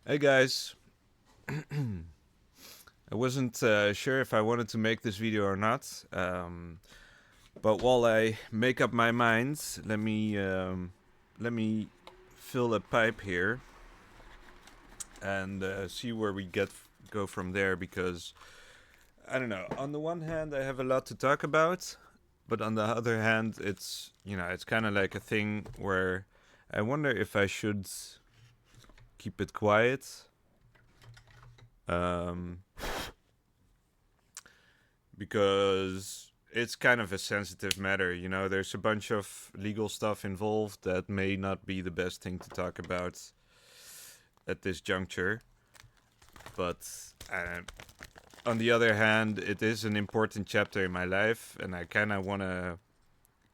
Hey guys, I wasn't sure if I wanted to make this video or not, but while I make up my mind, let me fill a pipe here and see where we go from there. Because I don't know. On the one hand, I have a lot to talk about, but on the other hand, it's kind of like a thing where I wonder if I should keep it quiet. Um, because it's kind of a sensitive matter. There's a bunch of legal stuff involved that may not be the best thing to talk about at this juncture. But on the other hand, it is an important chapter in my life, and I kind of wanna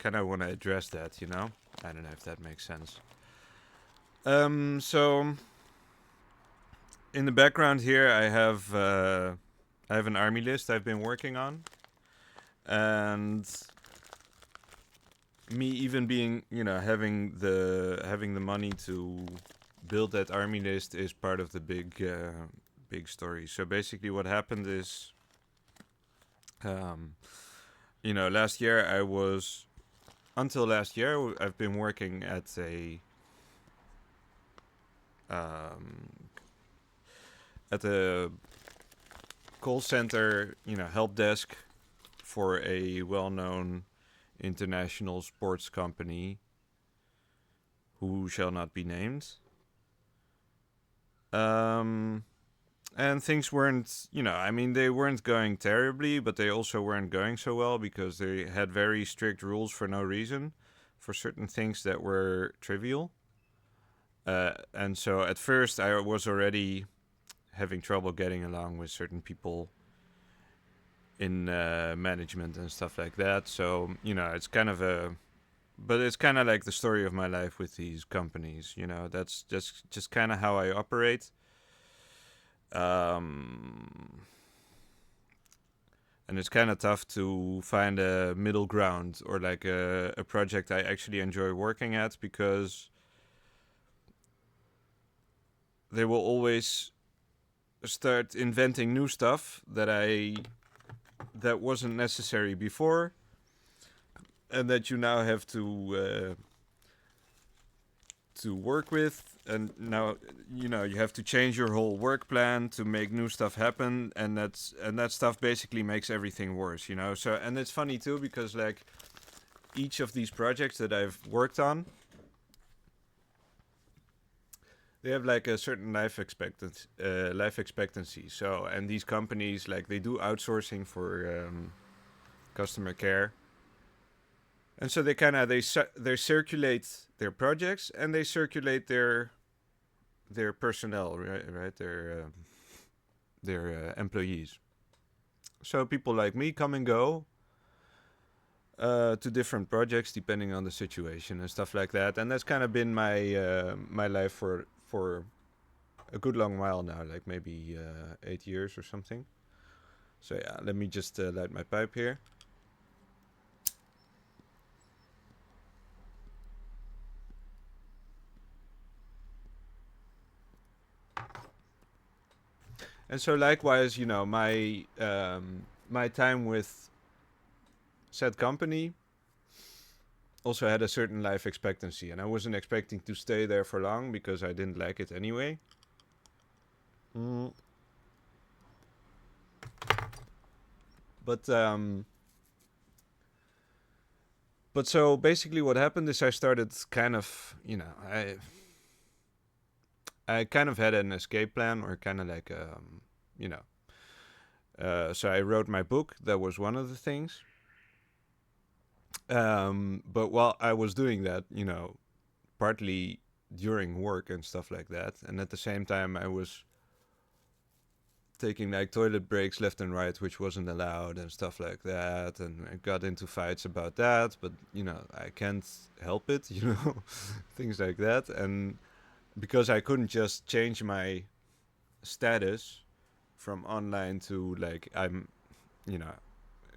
address that. I don't know if that makes sense. So in the background here, I have an army list I've been working on, and me even being having the money to build that army list is part of the big story. So basically what happened is, um last year I was until last year I've been working um at a call center, help desk for a well-known international sports company who shall not be named. Um, and things weren't, they weren't going terribly, but they also weren't going so well because they had very strict rules for no reason for certain things that were trivial. And so at first I was already having trouble getting along with certain people in management and stuff like that. So, but it's kind of like the story of my life with these companies. That's just kind of how I operate. Um, and it's kind of tough to find a middle ground or like a project I actually enjoy working at, because they will always start inventing new stuff that wasn't necessary before, and that you now have to work with. And now you have to change your whole work plan to make new stuff happen, and that stuff basically makes everything worse. So, and it's funny too, because like each of these projects that I've worked on, they have like a certain life expectancy. So, and these companies, like, they do outsourcing for customer care. And so they circulate their projects, and they circulate their personnel, right, their employees. So people like me come and go to different projects depending on the situation and stuff like that. And that's kind of been my life for a good long while now, like maybe 8 years or something. So yeah, let me just light my pipe here. And so likewise, my time with said company also had a certain life expectancy, and I wasn't expecting to stay there for long because I didn't like it anyway. Mm. But so basically, what happened is I started kind of, I kind of had an escape plan, or kind of like, you know. So I wrote my book. That was one of the things. But while I was doing that, partly during work and stuff like that, and at the same time I was taking like toilet breaks left and right, which wasn't allowed and stuff like that, and I got into fights about that. But I can't help it, things like that. And because I couldn't just change my status from online to, like, I'm, you know,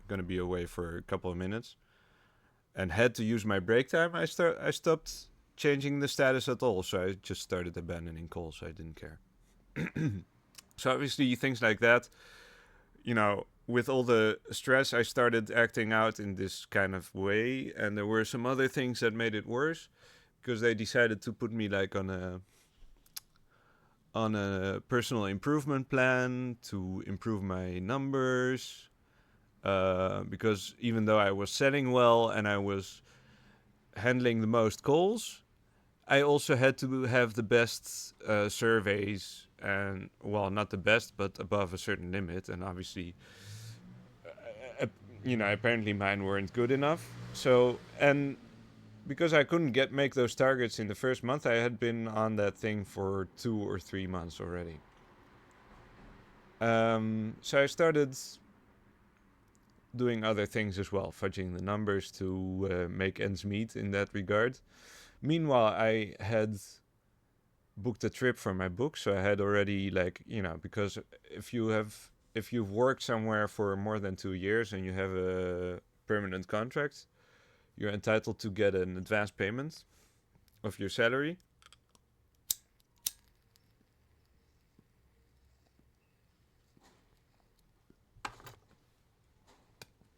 gonna be away for a couple of minutes, and had to use my break time, I stopped changing the status at all. So I just started abandoning calls. I didn't care. So obviously things like that, with all the stress, I started acting out in this kind of way, and there were some other things that made it worse because they decided to put me like on a personal improvement plan to improve my numbers. Because even though I was selling well and I was handling the most calls, I also had to have the best surveys, and well, not the best, but above a certain limit. And obviously, uh, apparently mine weren't good enough. So, and because I couldn't make those targets in the first month, I had been on that thing for 2 or 3 months already. So I started doing other things as well, fudging the numbers to make ends meet in that regard. Meanwhile, I had booked a trip for my book, so I had already because if you've worked somewhere for more than 2 years and you have a permanent contract, you're entitled to get an advance payment of your salary.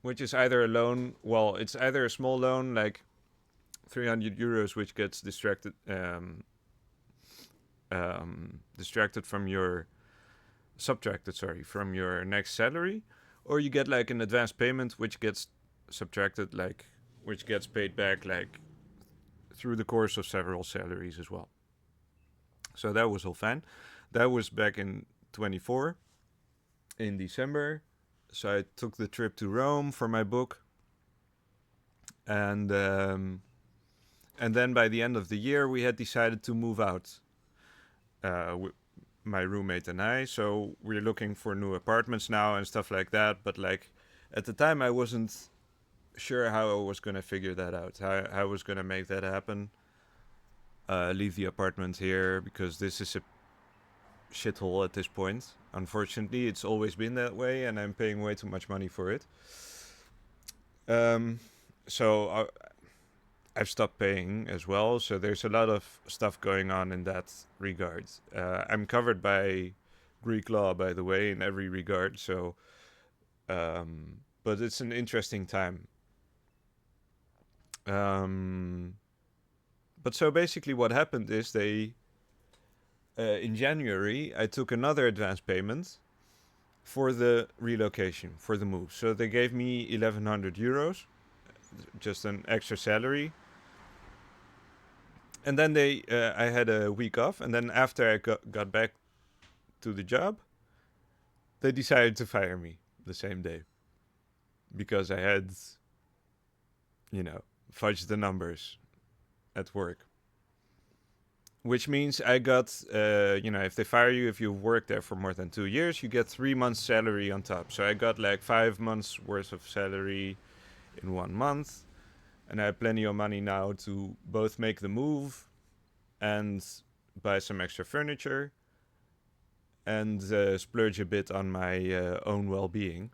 Which is either a loan, well, it's either a small loan like 300 euros, which gets distracted from your subtracted, sorry, from your next salary, or you get like an advance payment which gets subtracted, like which gets paid back like through the course of several salaries as well. So that was all fine. That was back in 24 in December. So I took the trip to Rome for my book, and then by the end of the year we had decided to move out. My roommate and I. So we're looking for new apartments now and stuff like that. But like at the time, I wasn't sure how I was gonna figure that out. How I was gonna make that happen. Leave the apartment here because this is a shithole at this point. Unfortunately, it's always been that way, and I'm paying way too much money for it. Um, so I've stopped paying as well. So there's a lot of stuff going on in that regard. I'm covered by Greek law, by the way, in every regard. So, but it's an interesting time. But so basically, what happened is in January, I took another advance payment for the relocation, for the move. So they gave me 1,100 euros, just an extra salary. And then I had a week off, and then after I got back to the job, they decided to fire me the same day because I had, fudged the numbers at work. Which means I got, if they fire you, if you've worked there for more than 2 years, you get 3 months' salary on top. So I got like 5 months worth of salary in 1 month. And I have plenty of money now to both make the move and buy some extra furniture and splurge a bit on my own well-being.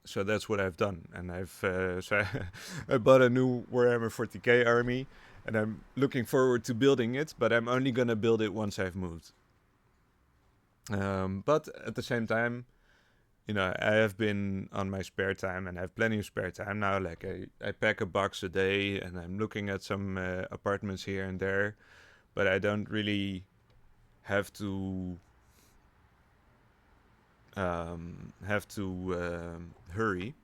So that's what I've done, and I bought a new Warhammer 40k army, and I'm looking forward to building it. But I'm only gonna build it once I've moved. But at the same time, I have been on my spare time, and I have plenty of spare time now. Like I pack a box a day, and I'm looking at some apartments here and there, but I don't really have to hurry.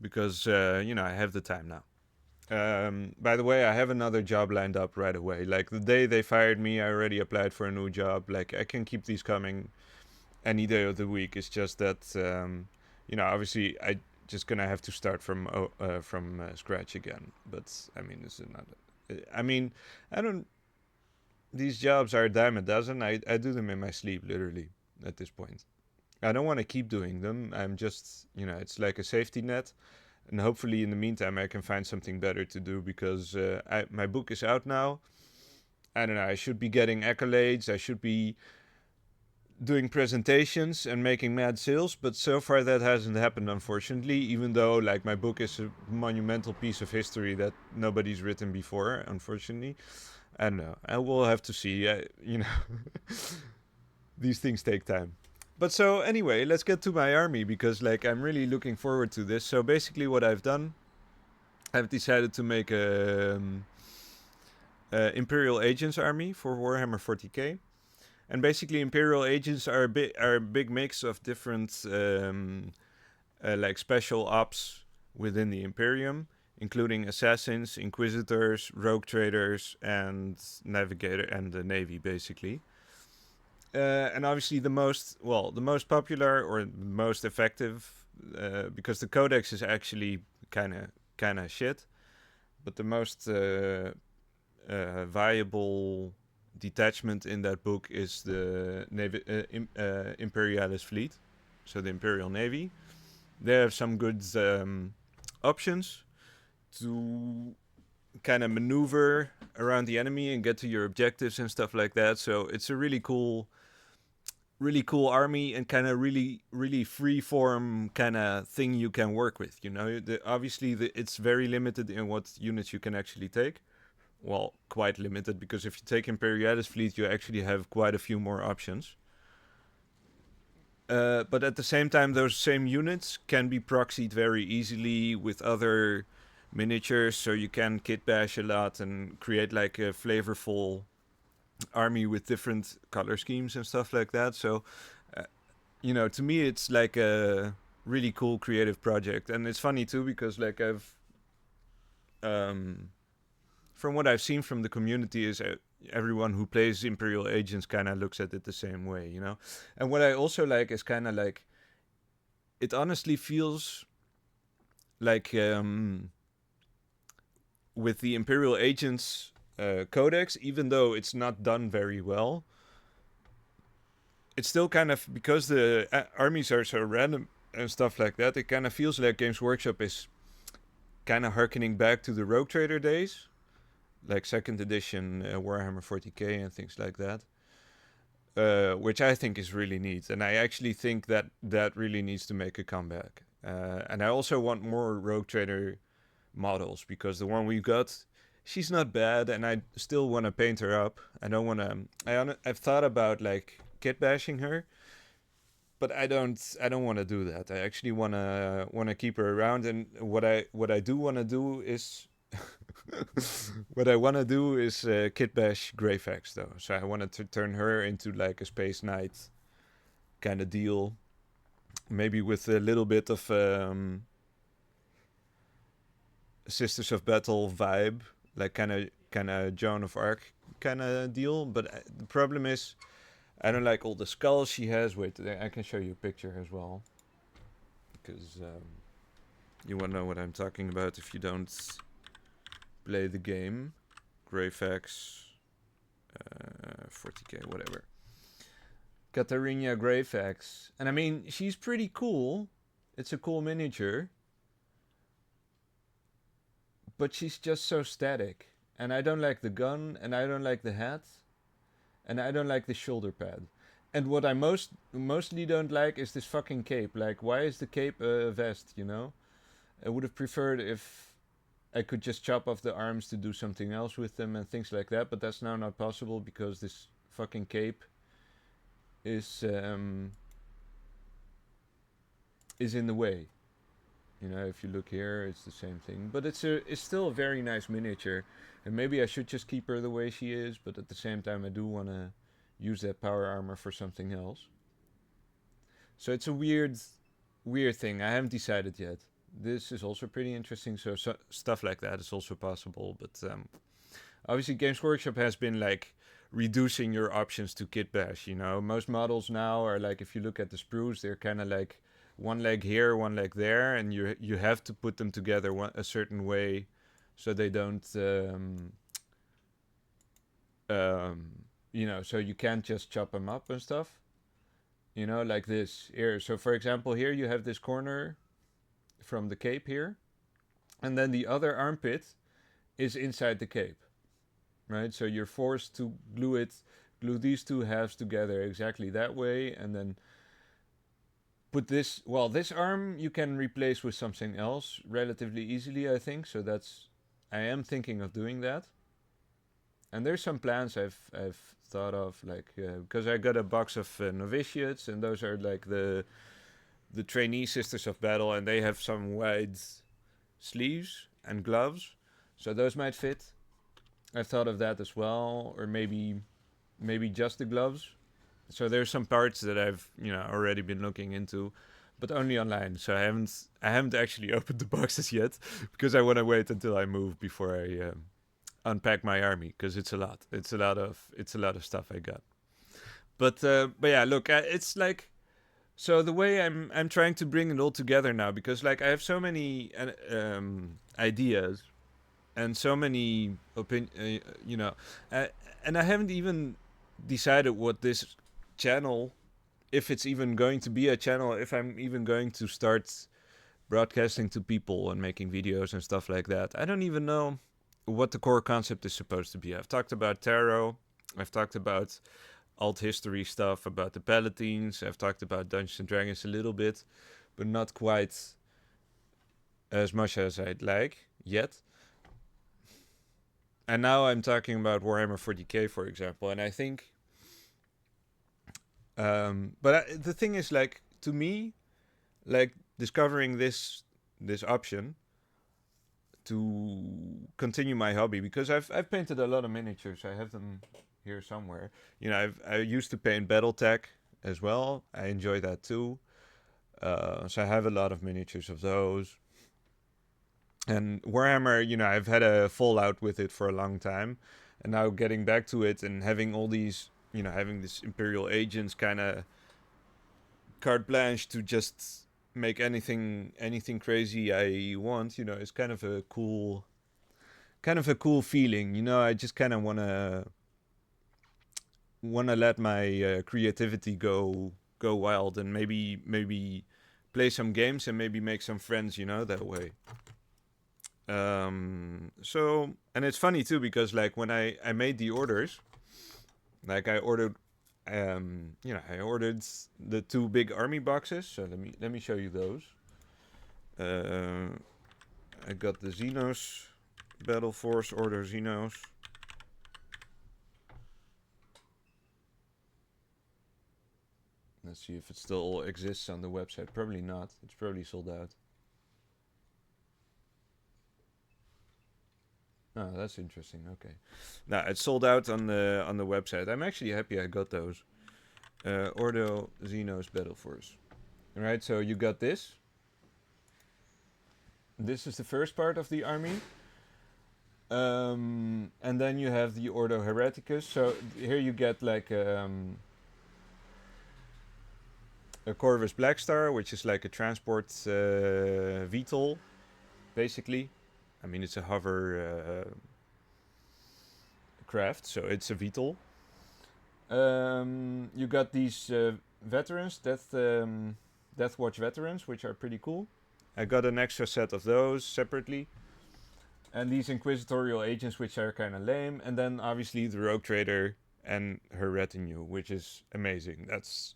Because I have the time now. By the way, I have another job lined up right away. Like the day they fired me, I already applied for a new job. Like I can keep these coming any day of the week. It's just that obviously I just gonna have to start from scratch again. But I mean, this is not. I mean, I don't. These jobs are a dime a dozen. I do them in my sleep, literally. At this point, I don't want to keep doing them. I'm just it's like a safety net, and hopefully in the meantime I can find something better to do because my book is out now. I don't know. I should be getting accolades. I should be doing presentations and making mad sales, but so far that hasn't happened, unfortunately. Even though like my book is a monumental piece of history that nobody's written before, unfortunately. I don't know. I will have to see. These things take time. But so anyway, let's get to my army because like I'm really looking forward to this. So basically, what I've done, I've decided to make a Imperial Agents army for Warhammer 40k. And basically, Imperial Agents are a big mix of different like special ops within the Imperium, including assassins, inquisitors, rogue traders, and navigator and the navy, basically. And obviously, the most popular or most effective, because the codex is actually kind of shit, but the most viable detachment in that book is the Imperialis fleet, so the Imperial Navy. They have some good options to kind of maneuver around the enemy and get to your objectives and stuff like that. So it's a really cool army and kind of really free form kind of thing you can work with. Obviously it's very limited in what units you can actually take. Well, quite limited, because if you take Imperialis fleet, you actually have quite a few more options. But at the same time, those same units can be proxied very easily with other miniatures, so you can kit bash a lot and create like a flavorful army with different color schemes and stuff like that. So, to me, it's like a really cool creative project, and it's funny too because like um, from what I've seen from the community is everyone who plays Imperial Agents kind of looks at it the same way. And what I also like is kind of like it honestly feels like with the Imperial Agents codex, even though it's not done very well, it's still kind of, because the armies are so random and stuff like that, it kind of feels like Games Workshop is kind of harkening back to the Rogue Trader days, like second edition Warhammer 40k and things like that, which I think is really neat. And I actually think that that really needs to make a comeback. And I also want more Rogue Trader models, because the one we got, she's not bad, and I still want to paint her up. I don't want to. I've thought about like kit bashing her, but I don't want to do that. I actually want to keep her around. And what I do want to do is what I want to do is kit bash Greyfax though. So I wanted to turn her into like a Space Knight kind of deal, maybe with a little bit of Sisters of Battle vibe, like kind of Joan of Arc kind of deal. But the problem is, I don't like all the skulls she has. Wait, I can show you a picture as well, because you won't know what I'm talking about if you don't play the game. Greyfax, 40k, whatever. Katarina Greyfax, and I mean she's pretty cool. It's a cool miniature, but she's just so static. And I don't like the gun, and I don't like the hat, and I don't like the shoulder pad. And what I mostly don't like is this fucking cape. Like, why is the cape a vest? I would have preferred if I could just chop off the arms to do something else with them and things like that, but that's now not possible because this fucking cape is in the way. If you look here, it's the same thing. But it's still a very nice miniature, and maybe I should just keep her the way she is. But at the same time, I do want to use that power armor for something else. So it's a weird thing. I haven't decided yet. This is also pretty interesting. So stuff like that is also possible. But obviously, Games Workshop has been like reducing your options to kit bash. Most models now are like, if you look at the sprues, they're kind of like one leg here, one leg there, and you have to put them together a certain way, so they don't, so you can't just chop them up and stuff, like this here. So for example, here you have this corner from the cape here, and then the other armpit is inside the cape, right? So you're forced to glue it glue these two halves together exactly that way, and then put this. Well, this arm you can replace with something else relatively easily, I think. So I am thinking of doing that. And there's some plans I've thought of, like because I got a box of novitiates, and those are like the trainee sisters of battle, and they have some wide sleeves and gloves, so those might fit. I've thought of that as well, or maybe just the gloves. So there's some parts that I've already been looking into, but only online. So I haven't actually opened the boxes yet because I want to wait until I move before I unpack my army, because it's a lot. It's a lot of stuff I got. But yeah, look, it's like, so the way I'm trying to bring it all together now, because like I have so many ideas and so many uh, and I haven't even decided what this channel, if it's even going to be a channel, if I'm even going to start broadcasting to people and making videos and stuff like that. I don't even know what the core concept is supposed to be. I've talked about tarot. I've talked about alt history stuff, about the Palatines. I've talked about Dungeons and Dragons a little bit, but not quite as much as I'd like yet. And now I'm talking about Warhammer 40k, for example, and I think. The thing is, like, to me, like discovering this option to continue my hobby, because I've painted a lot of miniatures. I have them here somewhere. I used to paint BattleTech as well. I enjoy that too. So I have a lot of miniatures of those. And Warhammer, I've had a fallout with it for a long time, and now getting back to it and having all these, having this Imperial agents kind of carte blanche to just make anything crazy I want, is kind of a cool feeling. I just kind of wanna let my creativity go wild, and maybe play some games and maybe make some friends, that way. So, and it's funny too, because like when I made the orders, like I ordered I ordered the 2 big army boxes. So let me show you those. I got the Xenos Battle Force Order Xenos. Let's see if it still exists on the website. Probably not. It's probably sold out. Oh, that's interesting. Okay. Now it's sold out on the website. I'm actually happy I got those. Ordo Xenos Battle Force. Alright, so you got this. This is the first part of the army. And then you have the Ordo Hereticus. So here you get like a Corvus Blackstar, which is like a transport VTOL, basically. I mean, it's a hover craft, so it's a VTOL. You got these veterans, Death Watch veterans, which are pretty cool. I got an extra set of those separately. And these inquisitorial agents, which are kind of lame. And then obviously the Rogue Trader and her retinue, which is amazing. That's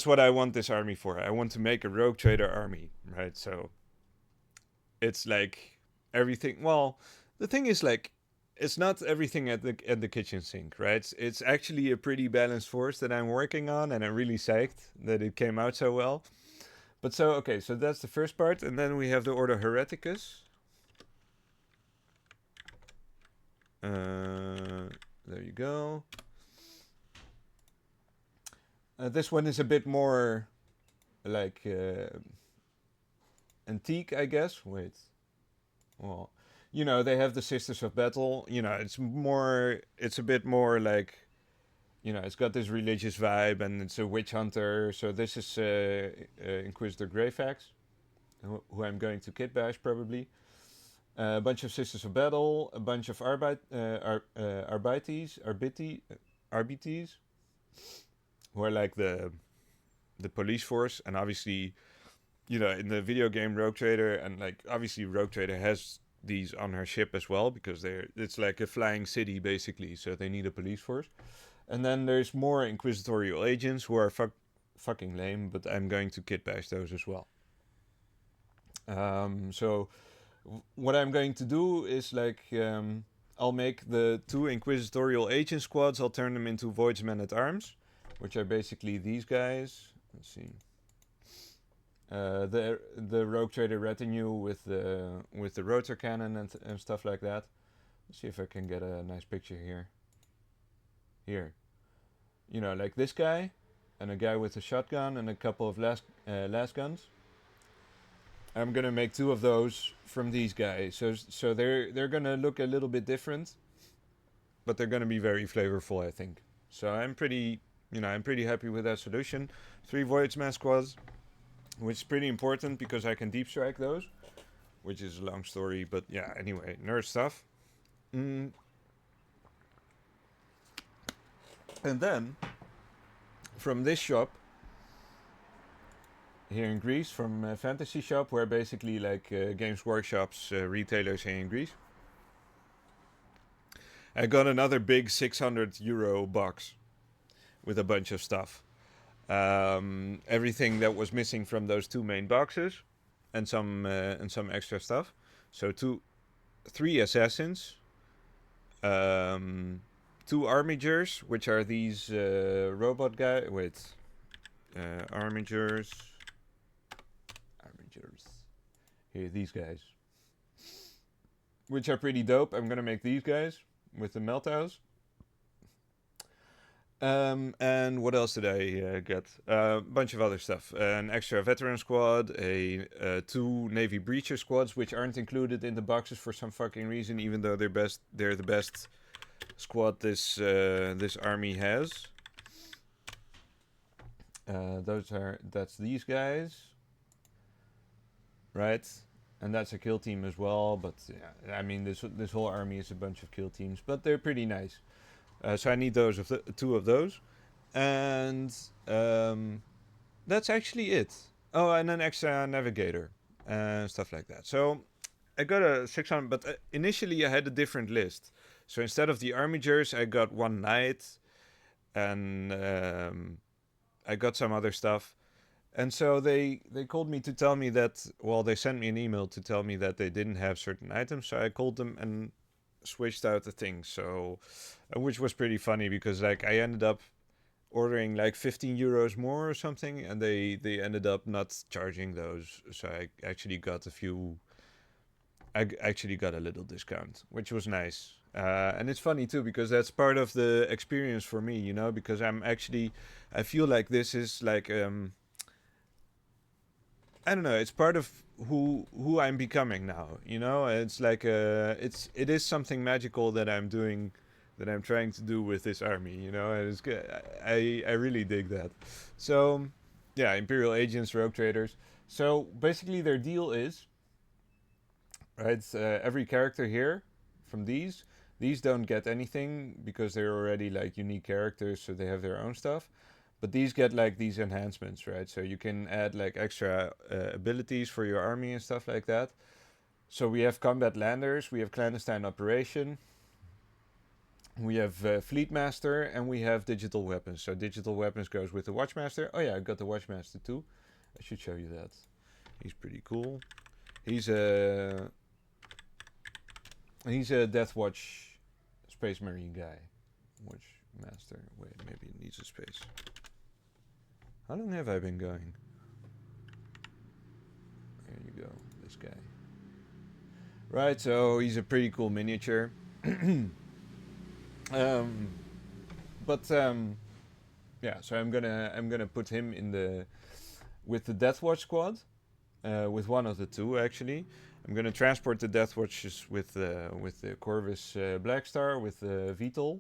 what I want this army for. I want to make a Rogue Trader army, right? So it's like everything. Well, the thing is, like, it's not everything at the kitchen sink, right? It's actually a pretty balanced force that I'm working on, and I'm really psyched that it came out so well. But so that's the first part, and then we have the Order Hereticus. There you go. This one is a bit more like antique, I guess. Wait. Well, they have the Sisters of Battle. It's a bit more like, it's got this religious vibe, and it's a witch hunter. So this is Inquisitor Greyfax, who I'm going to kit bash probably. A bunch of Sisters of Battle, a bunch of RBTs, who are like the police force, and obviously, in the video game Rogue Trader, and like obviously Rogue Trader has these on her ship as well, because it's like a flying city basically, so they need a police force. And then there's more inquisitorial agents who are fucking lame, but I'm going to kit bash those as well. So what I'm going to do is like I'll make the 2 inquisitorial agent squads. I'll turn them into Voidsmen at Arms, which are basically these guys. Let's see. The rogue trader retinue with the rotor cannon and stuff like that. Let's see if I can get a nice picture here. Here, you know, like this guy, and a guy with a shotgun and a couple of las guns. I'm gonna make 2 of those from these guys. So they're gonna look a little bit different, but they're gonna be very flavorful, I think. So I'm pretty happy with that solution. 3 Voidsman squads, which is pretty important because I can deep strike those, which is a long story, but yeah. Anyway, nerd stuff. And then from this shop here in Greece, from Fantasy Shop, where basically like Games Workshop's retailers here in Greece, I got another big 600 euro box with a bunch of stuff. Everything that was missing from those 2 main boxes, and some extra stuff. So 3 assassins, 2 armigers, which are these robot guys. Wait, armigers. Here, these guys, which are pretty dope. I'm gonna make these guys with the Melthouse. And what else did I get? A bunch of other stuff. An extra veteran squad, 2 Navy breacher squads, which aren't included in the boxes for some fucking reason, even though they're the best squad this army has. That's these guys, right? And that's a kill team as well. But yeah, I mean this whole army is a bunch of kill teams, but they're pretty nice. So I need 2 of those, and that's actually it. Oh, and an extra navigator and stuff like that. So I got a 600, but initially I had a different list. So instead of the armigers, I got 1 knight, and I got some other stuff. And so they called me to tell me that, well, they sent me an email to tell me that they didn't have certain items. So I called them and switched out the things. So, which was pretty funny because like I ended up ordering like 15 euros more or something, and they ended up not charging those. So I actually got a little discount, which was nice. And it's funny too because that's part of the experience for me, you know, because I feel like this is like I don't know. It's part of who I'm becoming now. You know, it's like it is something magical that I'm doing, that I'm trying to do with this army. You know, and it's good. I really dig that. So, yeah, Imperial agents, rogue traders. So basically, their deal is right. Every character here from these don't get anything because they're already like unique characters, so they have their own stuff. But these get like these enhancements, right? So you can add like extra abilities for your army and stuff like that. So we have combat landers, we have clandestine operation, we have fleet master, and we have digital weapons. So digital weapons goes with the watchmaster. Oh yeah, I got the watchmaster too. I should show you that. He's pretty cool. He's a Death Watch Space Marine guy. Watchmaster. Wait, maybe it needs a space. How long have I been going? There you go, this guy. Right, so he's a pretty cool miniature. Yeah, so I'm gonna put him in with the Deathwatch squad, with one of the 2 actually. I'm gonna transport the Deathwatches with the Corvus Blackstar with the VTOL,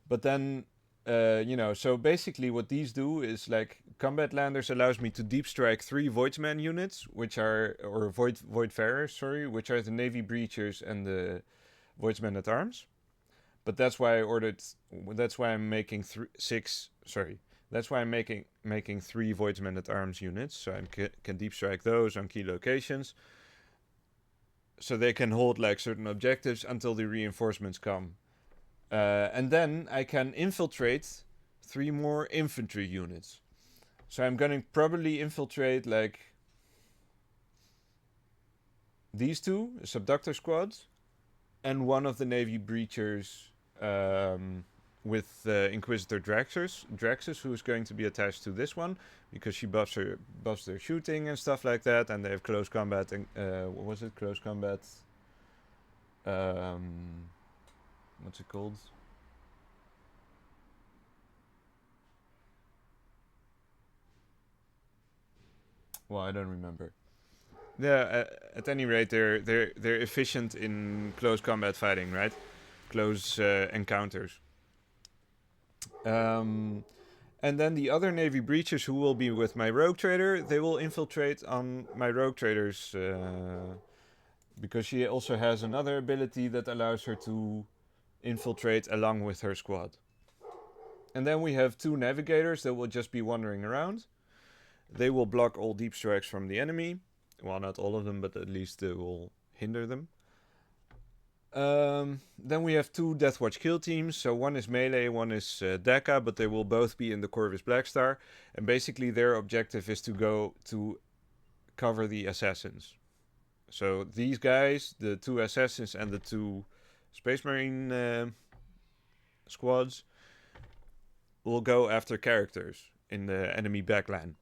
but then. So basically what these do is like combat landers allows me to deep strike 3 Voidsman units, which are, or Voidfarers, sorry, which are the Navy breachers and the Voidsmen at Arms. But that's why I'm making 3 Voidsmen at Arms units, so I can deep strike those on key locations. so they can hold like certain objectives until the reinforcements come. And then I can infiltrate 3 more infantry units. So I'm gonna probably infiltrate like these 2 subductor squads and one of the Navy breachers with Inquisitor Draxus, who is going to be attached to this one because she buffs their shooting and stuff like that, and they have close combat and what was it? Close combat. What's it called? Well, I don't remember. Yeah, at any rate, they're efficient in close combat fighting, right? Close encounters. And then the other Navy breachers who will be with my rogue trader, they will infiltrate on my rogue traders because she also has another ability that allows her to infiltrate along with her squad. And then we have 2 navigators that will just be wandering around. They will block all deep strikes from the enemy. Well, not all of them, but at least they will hinder them. Then we have 2 Deathwatch kill teams. So one is melee, one is Deca, but they will both be in the Corvus Blackstar. And basically their objective is to go to cover the assassins. So these guys, the 2 assassins and the 2 Space Marine squads, will go after characters in the enemy backline.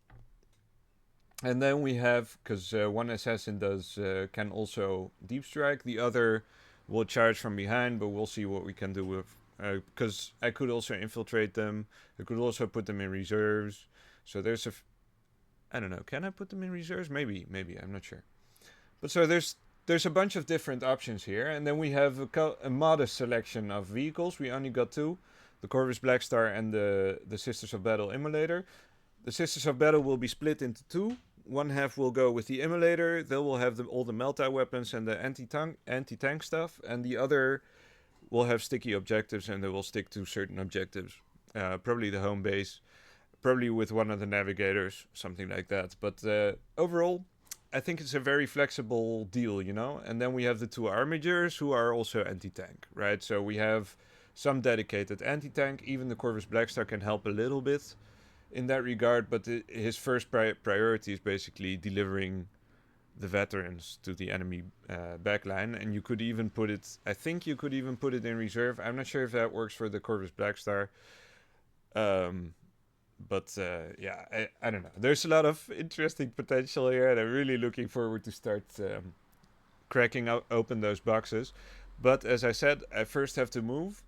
And then we have, because one assassin can also deep strike, the other will charge from behind, but we'll see what we can do with, because I could also infiltrate them. I could also put them in reserves. So there's I don't know, can I put them in reserves? Maybe, I'm not sure. But so there's a bunch of different options here, and then we have a modest selection of vehicles. We only got 2, the Corvus Blackstar and the Sisters of Battle Immolator. The Sisters of Battle will be split into 2. One half will go with the Immolator. They will have all the multi-weapons and the anti-tank stuff. And the other will have sticky objectives, and they will stick to certain objectives. Probably the home base. Probably with one of the navigators. Something like that. But overall, I think it's a very flexible deal, you know? And then we have the 2 Armigers, who are also anti-tank, right? So we have some dedicated anti-tank. Even the Corvus Blackstar can help a little bit in that regard, but his first priority is basically delivering the veterans to the enemy backline. And you could even put it, I think you could even put it in reserve. I'm not sure if that works for the Corvus Blackstar. But yeah, I don't know. There's a lot of interesting potential here, and I'm really looking forward to start cracking open those boxes. But as I said, I first have to move.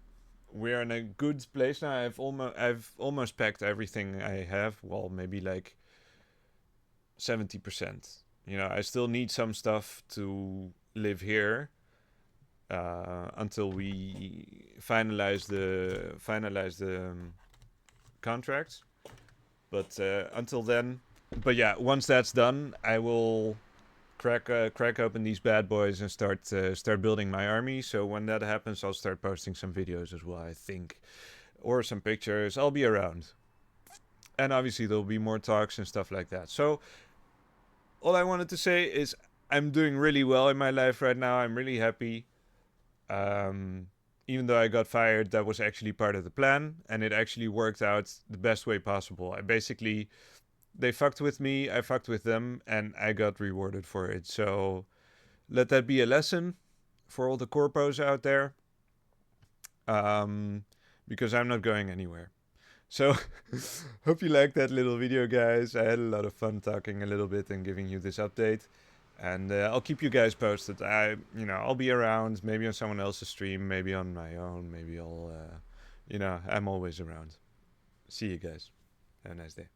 We're in a good place now. I've almost packed everything I have. Well, maybe like 70%. You know, I still need some stuff to live here until we finalize the contracts. But until then, but yeah, once that's done, I will crack open these bad boys and start building my army. So when that happens, I'll start posting some videos as well, I think, or some pictures. I'll be around, and obviously there'll be more talks and stuff like that. So all I wanted to say is I'm doing really well in my life right now. I'm really happy. Even though I got fired, that was actually part of the plan, and it actually worked out the best way possible. They fucked with me, I fucked with them, and I got rewarded for it. So let that be a lesson for all the corpos out there, because I'm not going anywhere. So hope you liked that little video, guys. I had a lot of fun talking a little bit and giving you this update. And I'll keep you guys posted. I'll be around, maybe on someone else's stream, maybe on my own, maybe I'm always around. See you guys. Have a nice day.